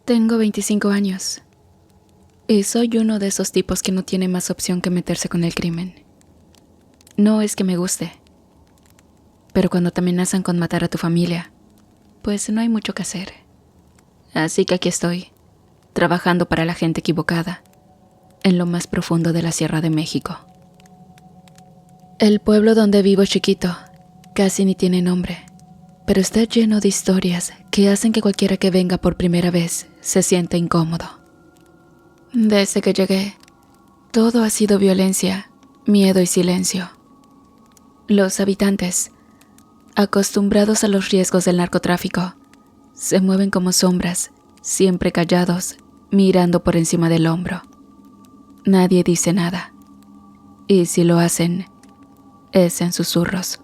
Tengo 25 años y soy uno de esos tipos que no tiene más opción que meterse con el crimen. No es que me guste, pero cuando te amenazan con matar a tu familia, pues no hay mucho que hacer. Así que aquí estoy, trabajando para la gente equivocada, en lo más profundo de la Sierra de México. El pueblo donde vivo es chiquito, casi ni tiene nombre, pero está lleno de historias que hacen que cualquiera que venga por primera vez se sienta incómodo. Desde que llegué, todo ha sido violencia, miedo y silencio. Los habitantes, acostumbrados a los riesgos del narcotráfico, se mueven como sombras, siempre callados, mirando por encima del hombro. Nadie dice nada, y si lo hacen, es en susurros,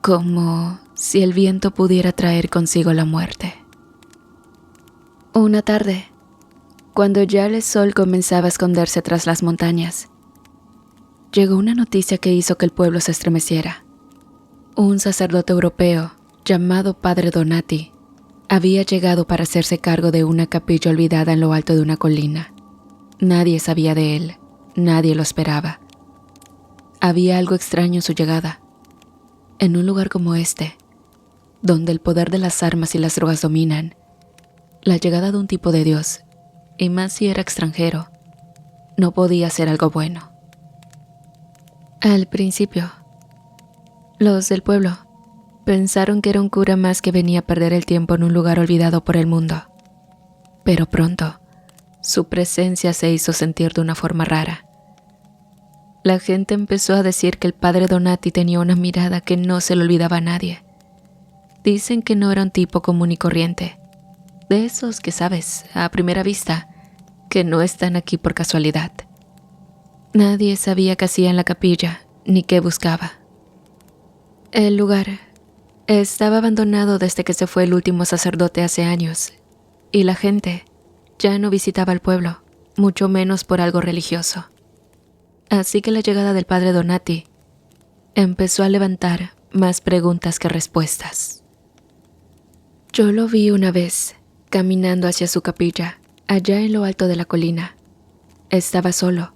como si el viento pudiera traer consigo la muerte. Una tarde, cuando ya el sol comenzaba a esconderse tras las montañas, llegó una noticia que hizo que el pueblo se estremeciera. Un sacerdote europeo, llamado Padre Donati, había llegado para hacerse cargo de una capilla olvidada en lo alto de una colina. Nadie sabía de él, nadie lo esperaba. Había algo extraño en su llegada. En un lugar como este, donde el poder de las armas y las drogas dominan, la llegada de un tipo de Dios, y más si era extranjero, no podía ser algo bueno. Al principio, los del pueblo pensaron que era un cura más que venía a perder el tiempo en un lugar olvidado por el mundo. Pero pronto, su presencia se hizo sentir de una forma rara. La gente empezó a decir que el padre Donati tenía una mirada que no se le olvidaba a nadie. Dicen que no era un tipo común y corriente, de esos que sabes, a primera vista, que no están aquí por casualidad. Nadie sabía qué hacía en la capilla, ni qué buscaba. El lugar estaba abandonado desde que se fue el último sacerdote hace años, y la gente ya no visitaba el pueblo, mucho menos por algo religioso. Así que la llegada del padre Donati empezó a levantar más preguntas que respuestas. Yo lo vi una vez, caminando hacia su capilla, allá en lo alto de la colina. Estaba solo,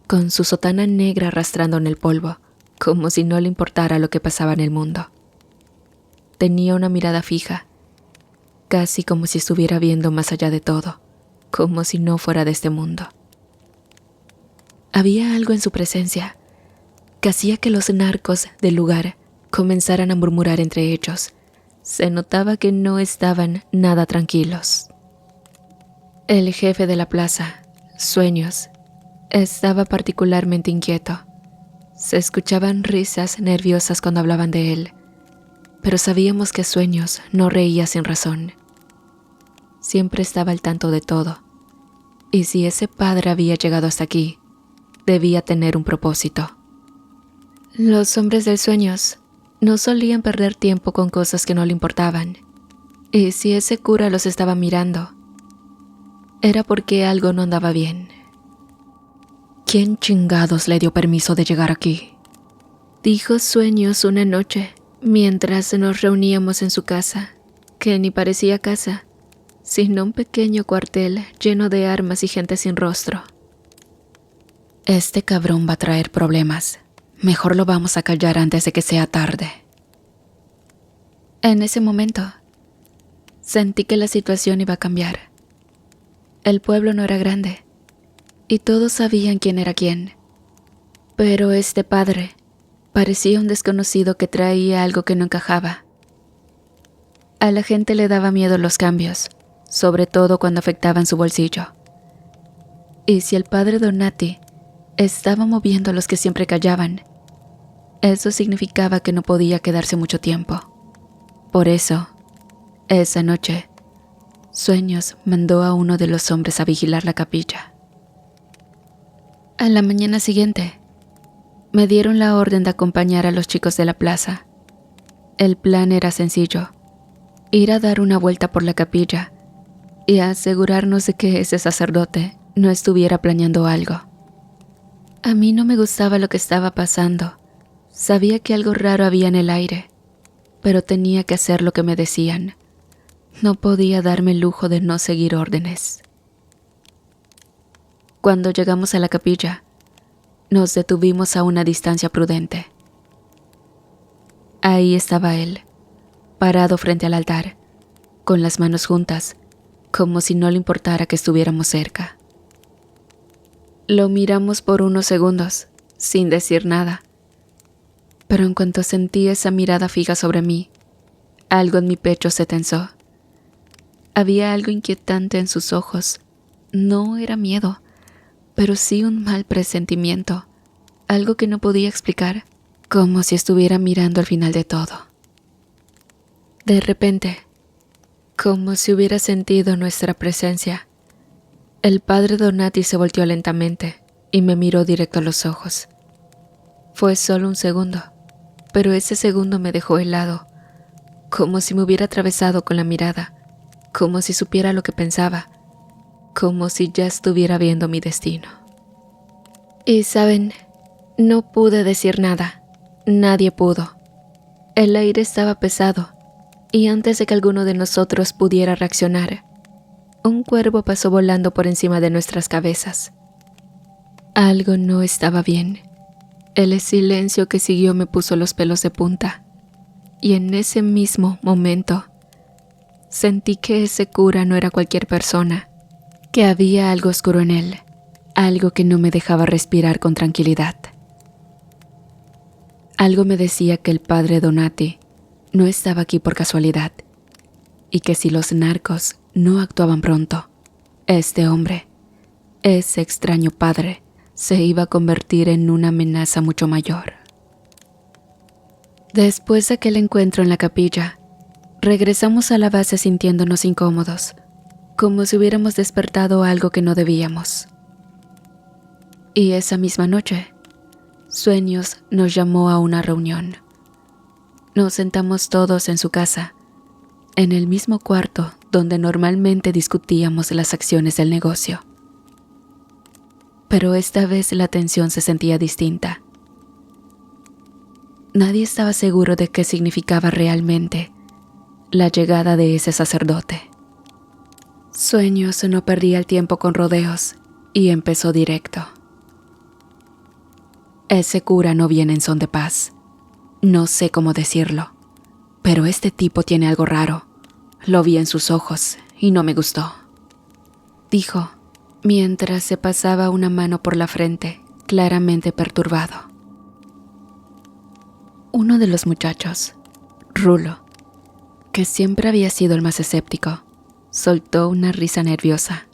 con su sotana negra arrastrando en el polvo, como si no le importara lo que pasaba en el mundo. Tenía una mirada fija, casi como si estuviera viendo más allá de todo, como si no fuera de este mundo. Había algo en su presencia que hacía que los narcos del lugar comenzaran a murmurar entre ellos. Se notaba que no estaban nada tranquilos. El jefe de la plaza, Sueños, estaba particularmente inquieto. Se escuchaban risas nerviosas cuando hablaban de él, pero sabíamos que Sueños no reía sin razón. Siempre estaba al tanto de todo, y si ese padre había llegado hasta aquí, debía tener un propósito. Los hombres del Sueños no solían perder tiempo con cosas que no le importaban, y si ese cura los estaba mirando, era porque algo no andaba bien. ¿Quién chingados le dio permiso de llegar aquí?, dijo Sueños una noche mientras nos reuníamos en su casa, que ni parecía casa, sino un pequeño cuartel lleno de armas y gente sin rostro. Este cabrón va a traer problemas. Mejor lo vamos a callar antes de que sea tarde. En ese momento, sentí que la situación iba a cambiar. El pueblo no era grande, y todos sabían quién era quién. Pero este padre parecía un desconocido que traía algo que no encajaba. A la gente le daba miedo los cambios, sobre todo cuando afectaban su bolsillo. Y si el padre Donati estaba moviendo a los que siempre callaban, eso significaba que no podía quedarse mucho tiempo. Por eso, esa noche, Sueños mandó a uno de los hombres a vigilar la capilla. A la mañana siguiente, me dieron la orden de acompañar a los chicos de la plaza. El plan era sencillo: ir a dar una vuelta por la capilla y asegurarnos de que ese sacerdote no estuviera planeando algo. A mí no me gustaba lo que estaba pasando. Sabía que algo raro había en el aire, pero tenía que hacer lo que me decían. No podía darme el lujo de no seguir órdenes. Cuando llegamos a la capilla, nos detuvimos a una distancia prudente. Ahí estaba él, parado frente al altar, con las manos juntas, como si no le importara que estuviéramos cerca. Lo miramos por unos segundos, sin decir nada. Pero en cuanto sentí esa mirada fija sobre mí, algo en mi pecho se tensó. Había algo inquietante en sus ojos. No era miedo, pero sí un mal presentimiento, algo que no podía explicar, como si estuviera mirando al final de todo. De repente, como si hubiera sentido nuestra presencia, el padre Donati se volteó lentamente y me miró directo a los ojos. Fue solo un segundo, pero ese segundo me dejó helado, como si me hubiera atravesado con la mirada, como si supiera lo que pensaba, como si ya estuviera viendo mi destino. Y saben, no pude decir nada, nadie pudo. El aire estaba pesado, y antes de que alguno de nosotros pudiera reaccionar, un cuervo pasó volando por encima de nuestras cabezas. Algo no estaba bien. El silencio que siguió me puso los pelos de punta, y en ese mismo momento sentí que ese cura no era cualquier persona, que había algo oscuro en él, algo que no me dejaba respirar con tranquilidad. Algo me decía que el padre Donati no estaba aquí por casualidad, y que si los narcos no actuaban pronto, este hombre, ese extraño padre, se iba a convertir en una amenaza mucho mayor. Después de aquel encuentro en la capilla, regresamos a la base sintiéndonos incómodos, como si hubiéramos despertado algo que no debíamos. Y esa misma noche, Sueños nos llamó a una reunión. Nos sentamos todos en su casa, en el mismo cuarto donde normalmente discutíamos las acciones del negocio. Pero esta vez la tensión se sentía distinta. Nadie estaba seguro de qué significaba realmente la llegada de ese sacerdote. Sueños no perdía el tiempo con rodeos y empezó directo. Ese cura no viene en son de paz. No sé cómo decirlo, pero este tipo tiene algo raro. Lo vi en sus ojos y no me gustó, dijo, mientras se pasaba una mano por la frente, claramente perturbado. Uno de los muchachos, Rulo, que siempre había sido el más escéptico, soltó una risa nerviosa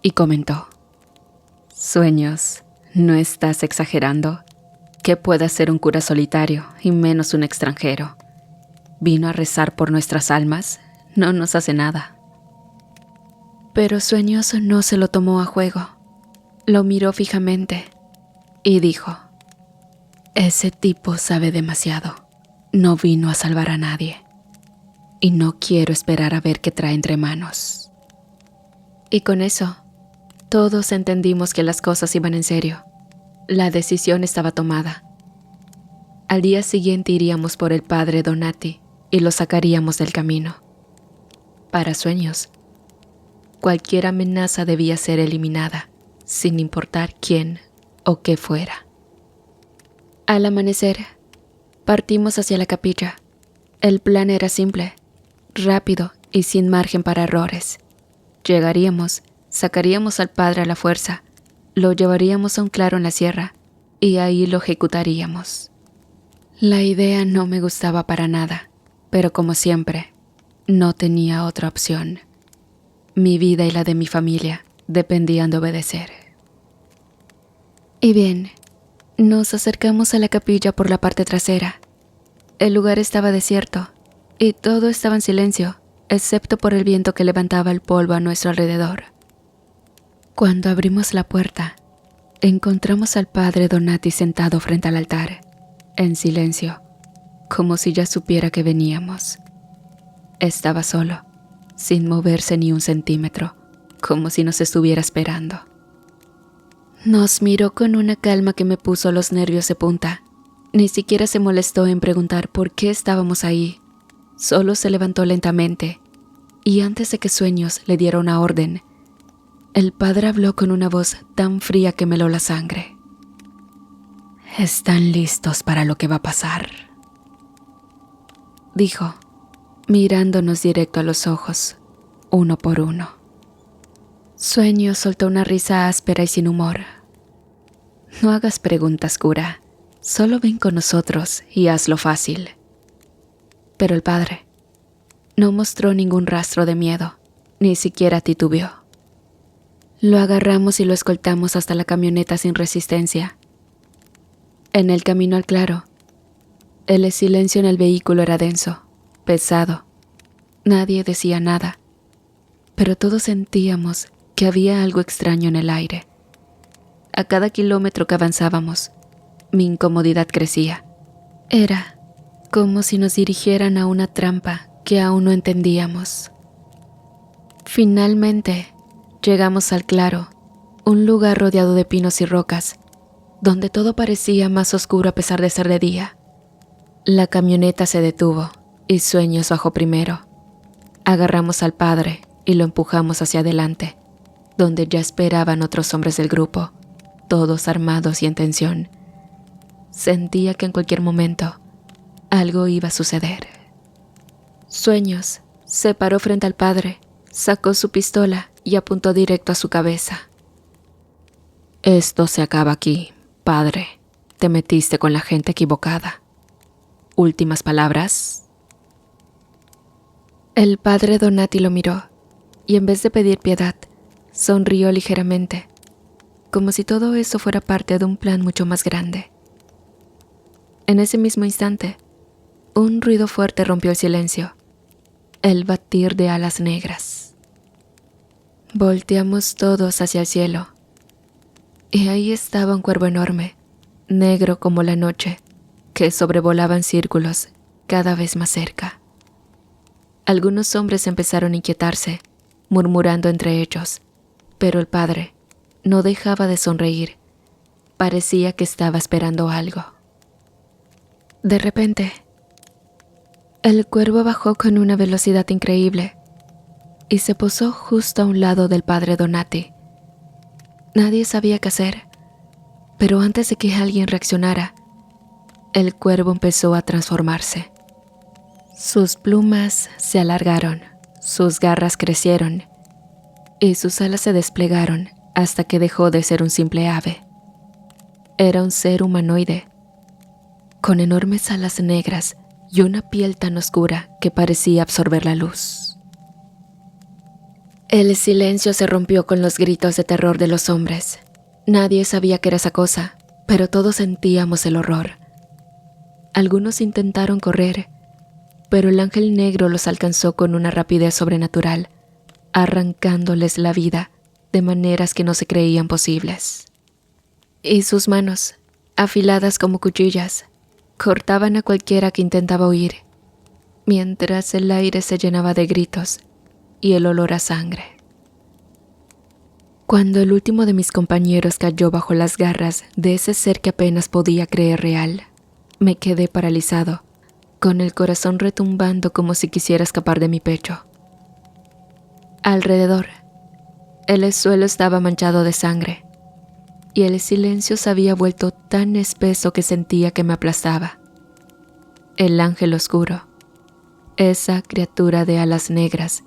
y comentó: Sueños, ¿no estás exagerando? ¿Qué puede hacer un cura solitario y menos un extranjero? ¿Vino a rezar por nuestras almas? No nos hace nada. Pero Sueños no se lo tomó a juego. Lo miró fijamente y dijo: Ese tipo sabe demasiado. No vino a salvar a nadie. Y no quiero esperar a ver qué trae entre manos. Y con eso, todos entendimos que las cosas iban en serio. La decisión estaba tomada. Al día siguiente iríamos por el padre Donati y lo sacaríamos del camino. Para Sueños, cualquier amenaza debía ser eliminada, sin importar quién o qué fuera. Al amanecer, partimos hacia la capilla. El plan era simple, rápido y sin margen para errores. Llegaríamos, sacaríamos al padre a la fuerza, lo llevaríamos a un claro en la sierra y ahí lo ejecutaríamos. La idea no me gustaba para nada, pero como siempre, no tenía otra opción. Mi vida y la de mi familia dependían de obedecer. Y bien, nos acercamos a la capilla por la parte trasera. El lugar estaba desierto y todo estaba en silencio, excepto por el viento que levantaba el polvo a nuestro alrededor. Cuando abrimos la puerta, encontramos al padre Donati sentado frente al altar, en silencio, como si ya supiera que veníamos. Estaba solo, sin moverse ni un centímetro, como si nos estuviera esperando. Nos miró con una calma que me puso los nervios de punta. Ni siquiera se molestó en preguntar por qué estábamos ahí. Solo se levantó lentamente y antes de que Sueños le diera una orden, el padre habló con una voz tan fría que me heló la sangre. «¿Están listos para lo que va a pasar?», dijo, mirándonos directo a los ojos, uno por uno. Sueños soltó una risa áspera y sin humor. «No hagas preguntas, cura. Solo ven con nosotros y hazlo fácil». Pero el padre no mostró ningún rastro de miedo, ni siquiera titubeó. Lo agarramos y lo escoltamos hasta la camioneta sin resistencia. En el camino al claro, el silencio en el vehículo era denso, pesado. Nadie decía nada, pero todos sentíamos que había algo extraño en el aire. A cada kilómetro que avanzábamos, mi incomodidad crecía. Era como si nos dirigieran a una trampa que aún no entendíamos. Finalmente, llegamos al claro, un lugar rodeado de pinos y rocas, donde todo parecía más oscuro a pesar de ser de día. La camioneta se detuvo y Sueños bajó primero. Agarramos al padre y lo empujamos hacia adelante, donde ya esperaban otros hombres del grupo, todos armados y en tensión. Sentía que en cualquier momento algo iba a suceder. Sueños se paró frente al padre, sacó su pistola y apuntó directo a su cabeza. «Esto se acaba aquí, padre. Te metiste con la gente equivocada. ¿Últimas palabras?». El padre Donati lo miró y en vez de pedir piedad, sonrió ligeramente, como si todo eso fuera parte de un plan mucho más grande. En ese mismo instante, un ruido fuerte rompió el silencio, el batir de alas negras. Volteamos todos hacia el cielo, y ahí estaba un cuervo enorme, negro como la noche, que sobrevolaba en círculos cada vez más cerca. Algunos hombres empezaron a inquietarse, murmurando entre ellos, pero el padre no dejaba de sonreír. Parecía que estaba esperando algo. De repente, el cuervo bajó con una velocidad increíble y se posó justo a un lado del padre Donati. Nadie sabía qué hacer, pero antes de que alguien reaccionara, el cuervo empezó a transformarse. Sus plumas se alargaron, sus garras crecieron y sus alas se desplegaron hasta que dejó de ser un simple ave. Era un ser humanoide, con enormes alas negras y una piel tan oscura que parecía absorber la luz. El silencio se rompió con los gritos de terror de los hombres. Nadie sabía qué era esa cosa, pero todos sentíamos el horror. Algunos intentaron correr, pero el ángel negro los alcanzó con una rapidez sobrenatural, arrancándoles la vida de maneras que no se creían posibles. Y sus manos, afiladas como cuchillas, cortaban a cualquiera que intentaba huir, mientras el aire se llenaba de gritos y el olor a sangre. Cuando el último de mis compañeros cayó bajo las garras de ese ser que apenas podía creer real, me quedé paralizado, con el corazón retumbando como si quisiera escapar de mi pecho. Alrededor, el suelo estaba manchado de sangre, y el silencio se había vuelto tan espeso que sentía que me aplastaba. El ángel oscuro, esa criatura de alas negras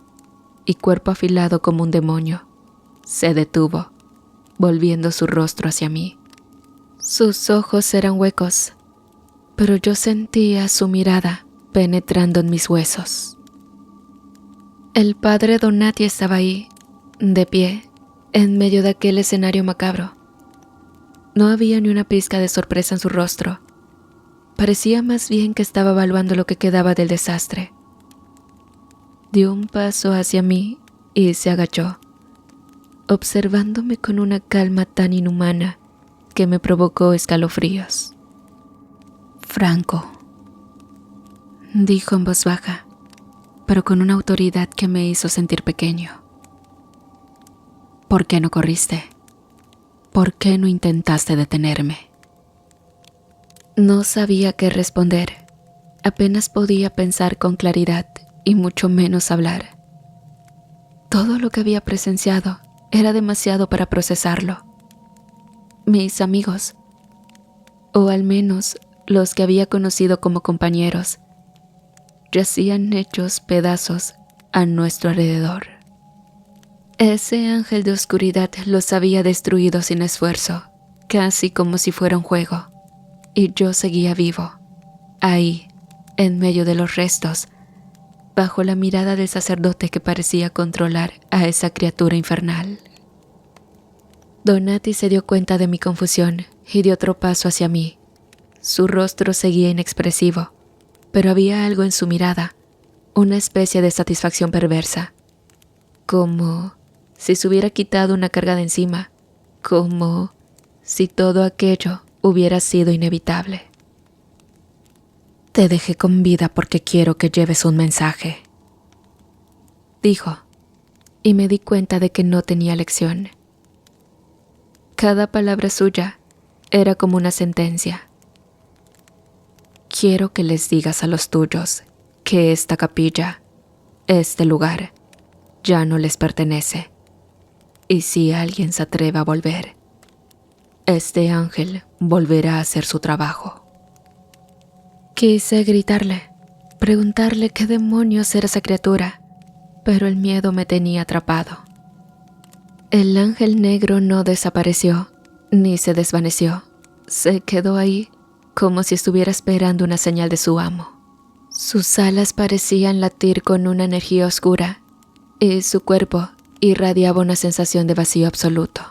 y cuerpo afilado como un demonio, se detuvo, volviendo su rostro hacia mí. Sus ojos eran huecos, pero yo sentía su mirada penetrando en mis huesos. El padre Donati estaba ahí, de pie, en medio de aquel escenario macabro. No había ni una pizca de sorpresa en su rostro. Parecía más bien que estaba evaluando lo que quedaba del desastre. Dio un paso hacia mí y se agachó, observándome con una calma tan inhumana que me provocó escalofríos. «Franco», dijo en voz baja, pero con una autoridad que me hizo sentir pequeño. «¿Por qué no corriste? ¿Por qué no intentaste detenerme?». No sabía qué responder. Apenas podía pensar con claridad y mucho menos hablar. Todo lo que había presenciado era demasiado para procesarlo. Mis amigos, o al menos los que había conocido como compañeros, yacían hechos pedazos a nuestro alrededor. Ese ángel de oscuridad los había destruido sin esfuerzo, casi como si fuera un juego, y yo seguía vivo, ahí, en medio de los restos, bajo la mirada del sacerdote que parecía controlar a esa criatura infernal. Donati se dio cuenta de mi confusión y dio otro paso hacia mí. Su rostro seguía inexpresivo, pero había algo en su mirada, una especie de satisfacción perversa, como si se hubiera quitado una carga de encima, como si todo aquello hubiera sido inevitable. «Te dejé con vida porque quiero que lleves un mensaje», dijo, y me di cuenta de que no tenía elección. Cada palabra suya era como una sentencia. «Quiero que les digas a los tuyos que esta capilla, este lugar, ya no les pertenece. Y si alguien se atreve a volver, este ángel volverá a hacer su trabajo». Quise gritarle, preguntarle qué demonios era esa criatura, pero el miedo me tenía atrapado. El ángel negro no desapareció, ni se desvaneció. Se quedó ahí, como si estuviera esperando una señal de su amo. Sus alas parecían latir con una energía oscura, y su cuerpo irradiaba una sensación de vacío absoluto.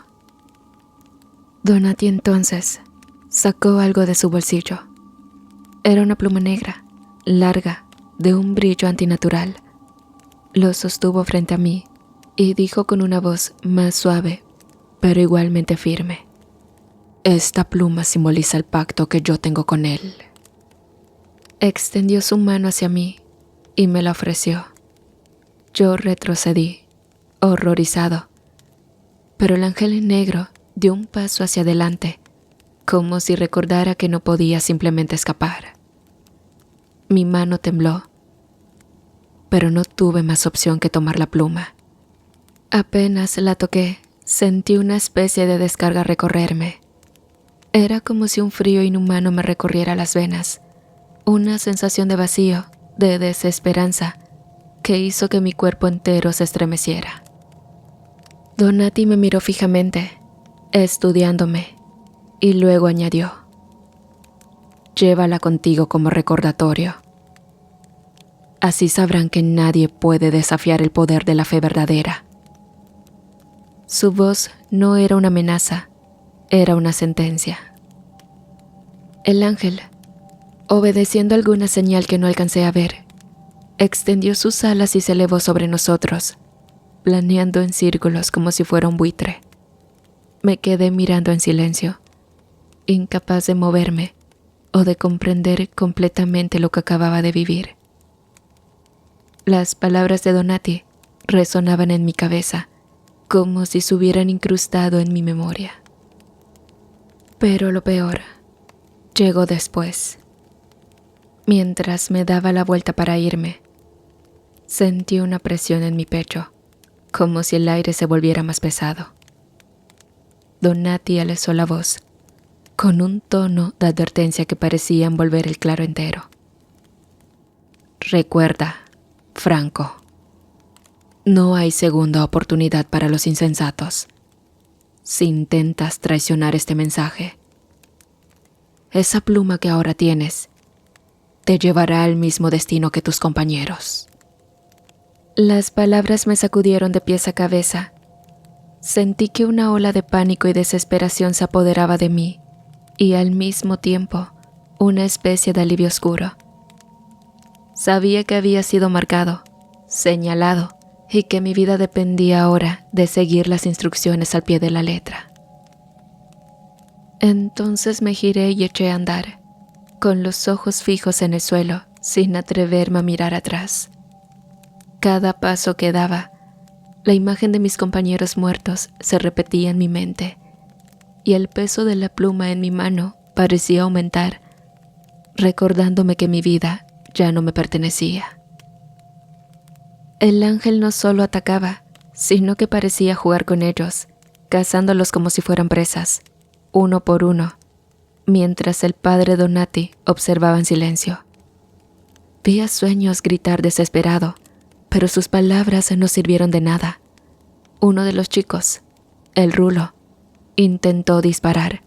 Donati entonces sacó algo de su bolsillo. Era una pluma negra, larga, de un brillo antinatural. Lo sostuvo frente a mí y dijo con una voz más suave, pero igualmente firme: «Esta pluma simboliza el pacto que yo tengo con él». Extendió su mano hacia mí y me la ofreció. Yo retrocedí, horrorizado, pero el ángel negro dio un paso hacia adelante, como si recordara que no podía simplemente escapar. Mi mano tembló, pero no tuve más opción que tomar la pluma. Apenas la toqué, sentí una especie de descarga recorrerme. Era como si un frío inhumano me recorriera las venas, una sensación de vacío, de desesperanza, que hizo que mi cuerpo entero se estremeciera. Donati me miró fijamente, estudiándome, y luego añadió: «Llévala contigo como recordatorio. Así sabrán que nadie puede desafiar el poder de la fe verdadera». Su voz no era una amenaza, era una sentencia. El ángel, obedeciendo alguna señal que no alcancé a ver, extendió sus alas y se elevó sobre nosotros, planeando en círculos como si fuera un buitre. Me quedé mirando en silencio, incapaz de moverme o de comprender completamente lo que acababa de vivir. Las palabras de Donati resonaban en mi cabeza, como si se hubieran incrustado en mi memoria. Pero lo peor llegó después. Mientras me daba la vuelta para irme, sentí una presión en mi pecho, como si el aire se volviera más pesado. Donati alzó la voz, con un tono de advertencia que parecía envolver el claro entero. «Recuerda, Franco, no hay segunda oportunidad para los insensatos. Si intentas traicionar este mensaje, esa pluma que ahora tienes te llevará al mismo destino que tus compañeros». Las palabras me sacudieron de pies a cabeza. Sentí que una ola de pánico y desesperación se apoderaba de mí, y al mismo tiempo una especie de alivio oscuro. Sabía que había sido marcado, señalado, y que mi vida dependía ahora de seguir las instrucciones al pie de la letra. Entonces me giré y eché a andar, con los ojos fijos en el suelo, sin atreverme a mirar atrás. Cada paso que daba, la imagen de mis compañeros muertos se repetía en mi mente, y el peso de la pluma en mi mano parecía aumentar, recordándome que mi vida ya no me pertenecía. El ángel no solo atacaba, sino que parecía jugar con ellos, cazándolos como si fueran presas, uno por uno, mientras el padre Donati observaba en silencio. Vi a Sueños gritar desesperado, pero sus palabras no sirvieron de nada. Uno de los chicos, el Rulo, intentó disparar,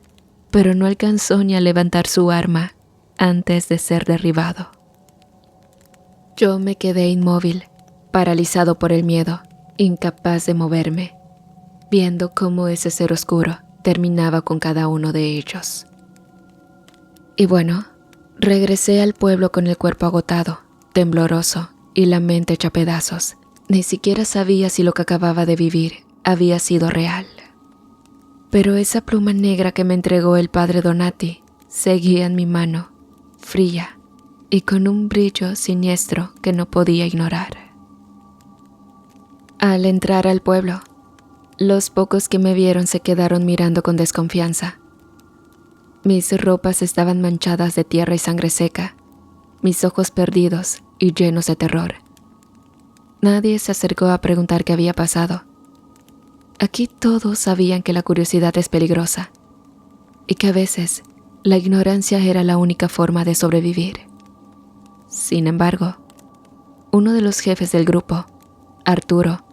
pero no alcanzó ni a levantar su arma antes de ser derribado. Yo me quedé inmóvil, paralizado por el miedo, incapaz de moverme, viendo cómo ese ser oscuro terminaba con cada uno de ellos. Y bueno, regresé al pueblo con el cuerpo agotado, tembloroso y la mente hecha pedazos. Ni siquiera sabía si lo que acababa de vivir había sido real. Pero esa pluma negra que me entregó el padre Donati seguía en mi mano, fría y con un brillo siniestro que no podía ignorar. Al entrar al pueblo, los pocos que me vieron se quedaron mirando con desconfianza. Mis ropas estaban manchadas de tierra y sangre seca, mis ojos perdidos y llenos de terror. Nadie se acercó a preguntar qué había pasado. Aquí todos sabían que la curiosidad es peligrosa y que a veces la ignorancia era la única forma de sobrevivir. Sin embargo, uno de los jefes del grupo, Arturo,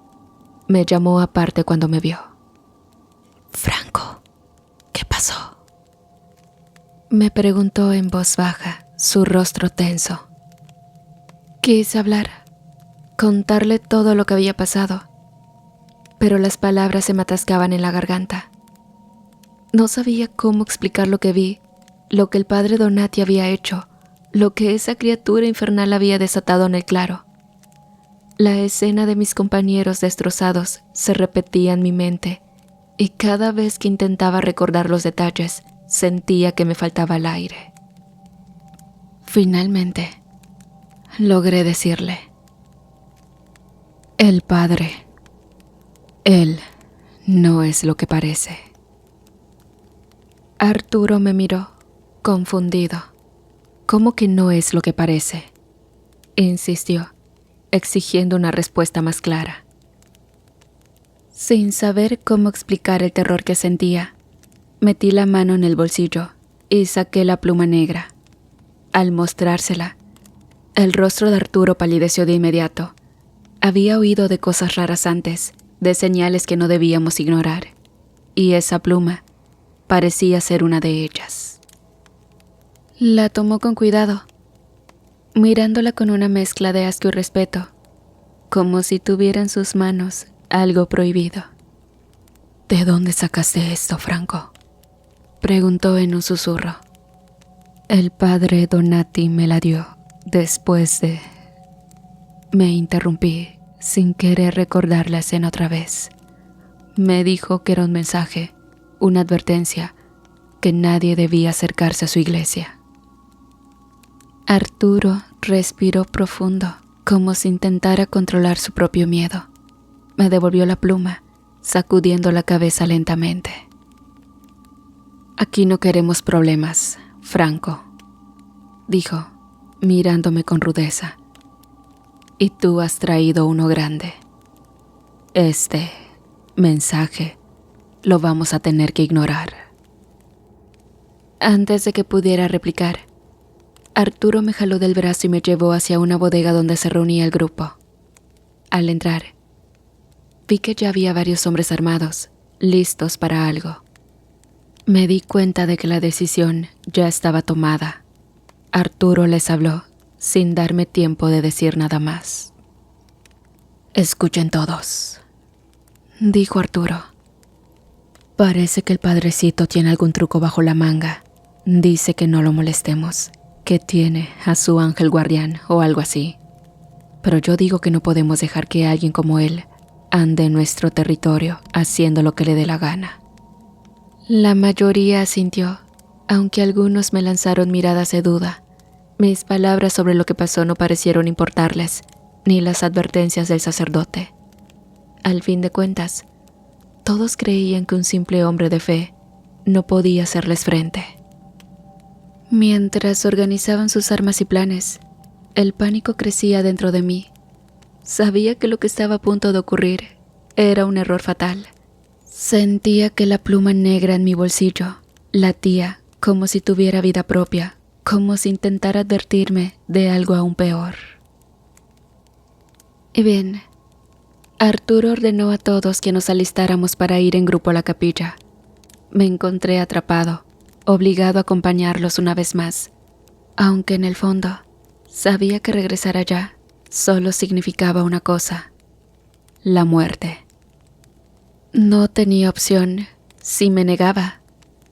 me llamó aparte cuando me vio. «Franco, ¿qué pasó?», me preguntó en voz baja, su rostro tenso. Quise hablar, contarle todo lo que había pasado, pero las palabras se me atascaban en la garganta. No sabía cómo explicar lo que vi, lo que el padre Donati había hecho, lo que esa criatura infernal había desatado en el claro. La escena de mis compañeros destrozados se repetía en mi mente, y cada vez que intentaba recordar los detalles, sentía que me faltaba el aire. Finalmente, logré decirle: «El padre, él no es lo que parece». Arturo me miró, confundido. «¿Cómo que no es lo que parece?», insistió, exigiendo una respuesta más clara. Sin saber cómo explicar el terror que sentía, metí la mano en el bolsillo y saqué la pluma negra. Al mostrársela, el rostro de Arturo palideció de inmediato. Había oído de cosas raras antes, de señales que no debíamos ignorar, y esa pluma parecía ser una de ellas. La tomó con cuidado, mirándola con una mezcla de asco y respeto, como si tuviera en sus manos algo prohibido. «¿De dónde sacaste esto, Franco?», preguntó en un susurro. «El padre Donati me la dio después de...». Me interrumpí sin querer recordar la escena otra vez. Me dijo que era un mensaje, una advertencia, que nadie debía acercarse a su iglesia. Arturo respiró profundo, como si intentara controlar su propio miedo. Me devolvió la pluma, sacudiendo la cabeza lentamente. «Aquí no queremos problemas, Franco», dijo, mirándome con rudeza. «Y tú has traído uno grande. Este mensaje lo vamos a tener que ignorar». Antes de que pudiera replicar, Arturo me jaló del brazo y me llevó hacia una bodega donde se reunía el grupo. Al entrar, vi que ya había varios hombres armados, listos para algo. Me di cuenta de que la decisión ya estaba tomada. Arturo les habló, sin darme tiempo de decir nada más. «Escuchen todos», dijo Arturo. «Parece que el padrecito tiene algún truco bajo la manga. Dice que no lo molestemos, que tiene a su ángel guardián o algo así. Pero yo digo que no podemos dejar que alguien como él ande en nuestro territorio haciendo lo que le dé la gana». La mayoría asintió, aunque algunos me lanzaron miradas de duda. Mis palabras sobre lo que pasó no parecieron importarles, ni las advertencias del sacerdote. Al fin de cuentas, todos creían que un simple hombre de fe no podía hacerles frente. Mientras organizaban sus armas y planes, el pánico crecía dentro de mí. Sabía que lo que estaba a punto de ocurrir Era un error fatal. Sentía que la pluma negra en mi bolsillo latía como si tuviera vida propia, como si intentara advertirme de algo aún peor. Y bien, Arturo ordenó a todos que nos alistáramos para ir en grupo a la capilla. Me encontré atrapado, obligado a acompañarlos una vez más, aunque en el fondo sabía que regresar allá solo significaba una cosa: la muerte. No tenía opción. Si me negaba,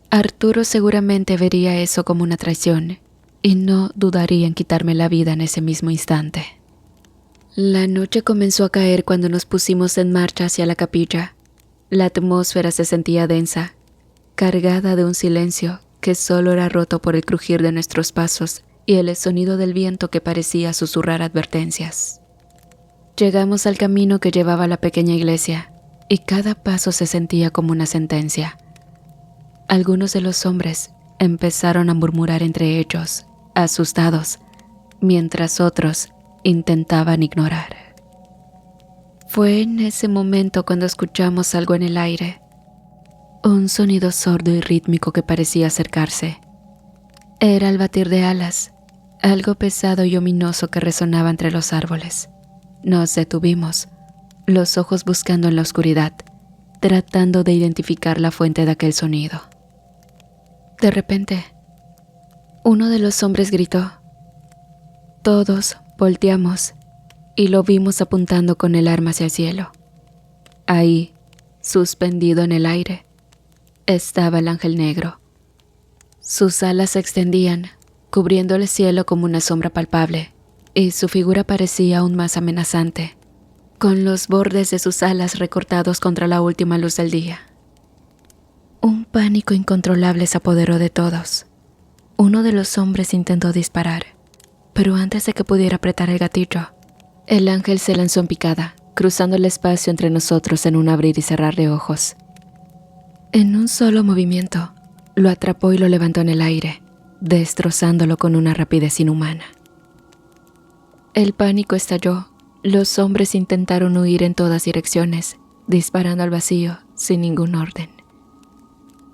Arturo seguramente vería eso como una traición y no dudaría en quitarme la vida en ese mismo instante. La noche comenzó a caer cuando nos pusimos en marcha hacia la capilla. La atmósfera se sentía densa, cargada de un silencio que solo era roto por el crujir de nuestros pasos y el sonido del viento que parecía susurrar advertencias. Llegamos al camino que llevaba a la pequeña iglesia y cada paso se sentía como una sentencia. Algunos de los hombres empezaron a murmurar entre ellos, asustados, mientras otros intentaban ignorar. Fue en ese momento cuando escuchamos algo en el aire, un sonido sordo y rítmico que parecía acercarse. Era el batir de alas, algo pesado y ominoso que resonaba entre los árboles. Nos detuvimos, los ojos buscando en la oscuridad, tratando de identificar la fuente de aquel sonido. De repente, uno de los hombres gritó. Todos volteamos y lo vimos apuntando con el arma hacia el cielo. Ahí, suspendido en el aire, estaba el ángel negro. Sus alas se extendían, cubriendo el cielo como una sombra palpable, y su figura parecía aún más amenazante, con los bordes de sus alas recortados contra la última luz del día. Un pánico incontrolable se apoderó de todos. Uno de los hombres intentó disparar, pero antes de que pudiera apretar el gatillo, el ángel se lanzó en picada, cruzando el espacio entre nosotros en un abrir y cerrar de ojos. En un solo movimiento, lo atrapó y lo levantó en el aire, destrozándolo con una rapidez inhumana. El pánico estalló. Los hombres intentaron huir en todas direcciones, disparando al vacío sin ningún orden.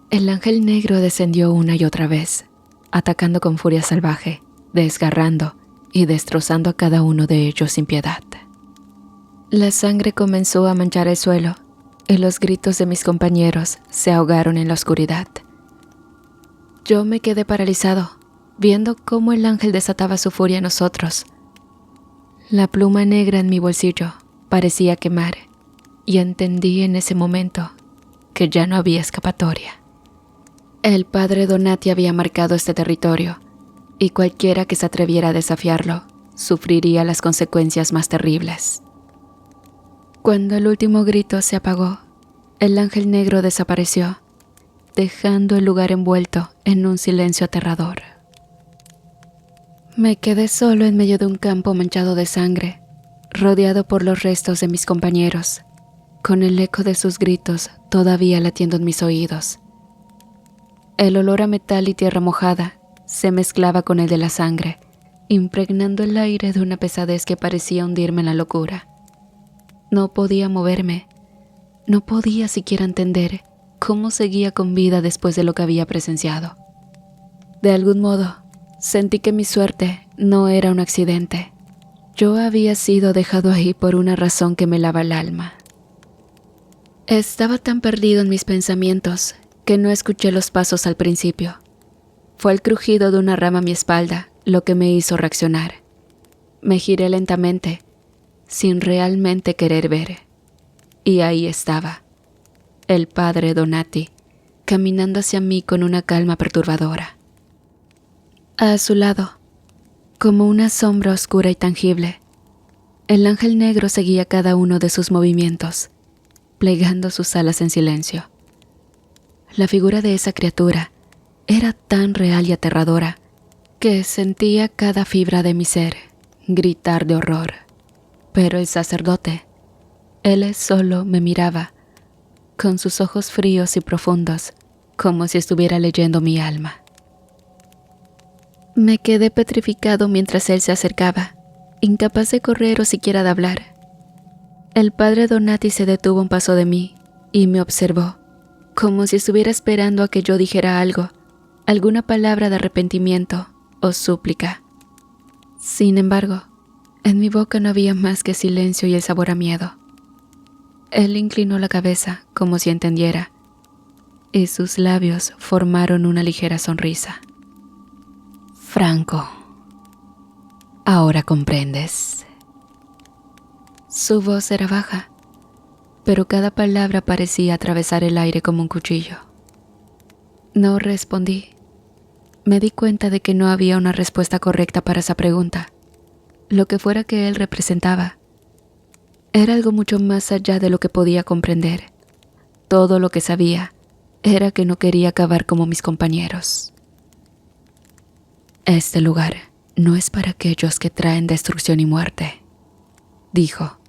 El ángel negro descendió una y otra vez, atacando con furia salvaje, desgarrando y destrozando a cada uno de ellos sin piedad. La sangre comenzó a manchar el suelo y los gritos de mis compañeros se ahogaron en la oscuridad. Yo me quedé paralizado, viendo cómo el ángel desataba su furia en nosotros. La pluma negra en mi bolsillo parecía quemar y entendí en ese momento que ya no había escapatoria. El padre Donati había marcado este territorio y cualquiera que se atreviera a desafiarlo sufriría las consecuencias más terribles. Cuando el último grito se apagó, el ángel negro desapareció, dejando el lugar envuelto en un silencio aterrador. Me quedé solo en medio de un campo manchado de sangre, rodeado por los restos de mis compañeros, con el eco de sus gritos todavía latiendo en mis oídos. El olor a metal y tierra mojada se mezclaba con el de la sangre, impregnando el aire de una pesadez que parecía hundirme en la locura. No podía moverme, no podía siquiera entender cómo seguía con vida después de lo que había presenciado. De algún modo, sentí que mi suerte no era un accidente. Yo había sido dejado ahí por una razón que me lava el alma. Estaba tan perdido en mis pensamientos que no escuché los pasos al principio. Fue el crujido de una rama a mi espalda lo que me hizo reaccionar. Me giré lentamente, sin realmente querer ver. Y ahí estaba, el padre Donati, caminando hacia mí con una calma perturbadora. A su lado, como una sombra oscura y tangible, el ángel negro seguía cada uno de sus movimientos, plegando sus alas en silencio. La figura de esa criatura era tan real y aterradora que sentía cada fibra de mi ser gritar de horror. Pero el sacerdote, él solo me miraba, con sus ojos fríos y profundos, como si estuviera leyendo mi alma. Me quedé petrificado mientras él se acercaba, incapaz de correr o siquiera de hablar. El padre Donati se detuvo a un paso de mí y me observó, como si estuviera esperando a que yo dijera algo, alguna palabra de arrepentimiento o súplica. Sin embargo, en mi boca no había más que silencio y el sabor a miedo. Él inclinó la cabeza como si entendiera, y sus labios formaron una ligera sonrisa. Franco, ahora comprendes. Su voz era baja, pero cada palabra parecía atravesar el aire como un cuchillo. No respondí. Me di cuenta de que no había una respuesta correcta para esa pregunta. Lo que fuera que él representaba, era algo mucho más allá de lo que podía comprender. Todo lo que sabía era que no quería acabar como mis compañeros. Este lugar no es para aquellos que traen destrucción y muerte, dijo.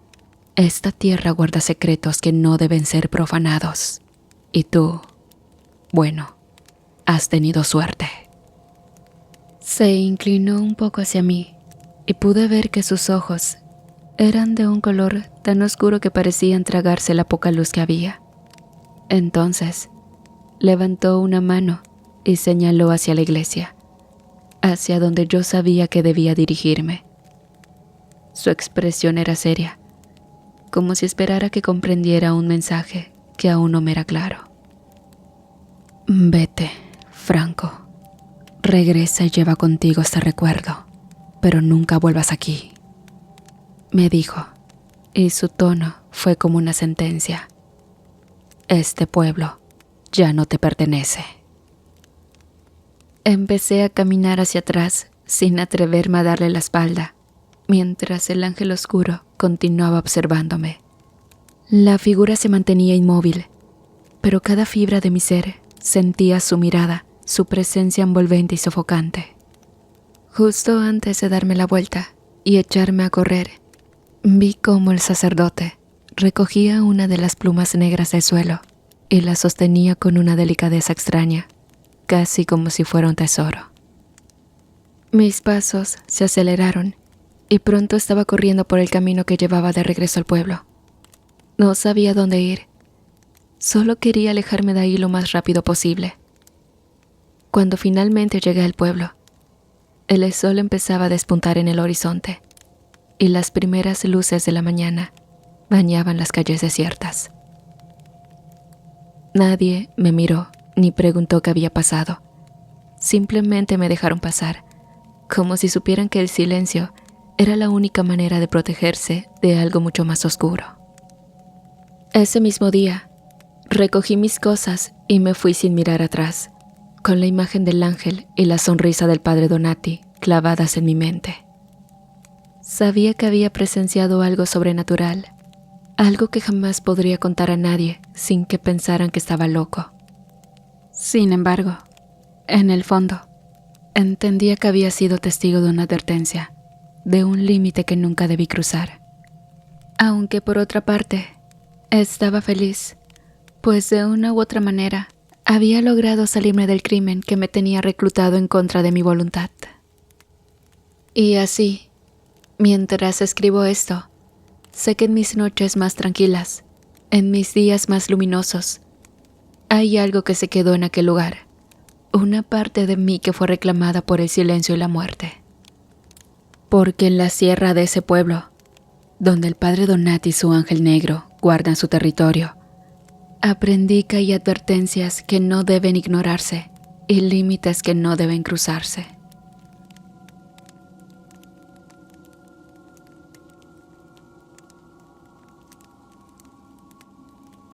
Esta tierra guarda secretos que no deben ser profanados. Y tú, bueno, has tenido suerte. Se inclinó un poco hacia mí y pude ver que sus ojos eran de un color tan oscuro que parecían tragarse la poca luz que había. Entonces, levantó una mano y señaló hacia la iglesia, hacia donde yo sabía que debía dirigirme. Su expresión era seria, como si esperara que comprendiera un mensaje que aún no me era claro. Vete, Franco. Regresa y lleva contigo este recuerdo, pero nunca vuelvas aquí, me dijo, y su tono fue como una sentencia. Este pueblo ya no te pertenece. Empecé a caminar hacia atrás sin atreverme a darle la espalda, mientras el ángel oscuro continuaba observándome. La figura se mantenía inmóvil, pero cada fibra de mi ser sentía su mirada, su presencia envolvente y sofocante. Justo antes de darme la vuelta y echarme a correr, vi cómo el sacerdote recogía una de las plumas negras del suelo y la sostenía con una delicadeza extraña, casi como si fuera un tesoro. Mis pasos se aceleraron y pronto estaba corriendo por el camino que llevaba de regreso al pueblo. No sabía dónde ir, solo quería alejarme de ahí lo más rápido posible. Cuando finalmente llegué al pueblo, el sol empezaba a despuntar en el horizonte y las primeras luces de la mañana bañaban las calles desiertas. Nadie me miró ni preguntó qué había pasado. Simplemente me dejaron pasar, como si supieran que el silencio era la única manera de protegerse de algo mucho más oscuro. Ese mismo día, recogí mis cosas y me fui sin mirar atrás, con la imagen del ángel y la sonrisa del padre Donati clavadas en mi mente. Sabía que había presenciado algo sobrenatural, algo que jamás podría contar a nadie sin que pensaran que estaba loco. Sin embargo, en el fondo, entendía que había sido testigo de una advertencia, de un límite que nunca debí cruzar. Aunque por otra parte, estaba feliz, pues de una u otra manera había logrado salirme del crimen que me tenía reclutado en contra de mi voluntad. Y así, mientras escribo esto, sé que en mis noches más tranquilas, en mis días más luminosos, hay algo que se quedó en aquel lugar, una parte de mí que fue reclamada por el silencio y la muerte. Porque en la sierra de ese pueblo, donde el padre Donati y su ángel negro guardan su territorio, aprendí que hay advertencias que no deben ignorarse y límites que no deben cruzarse.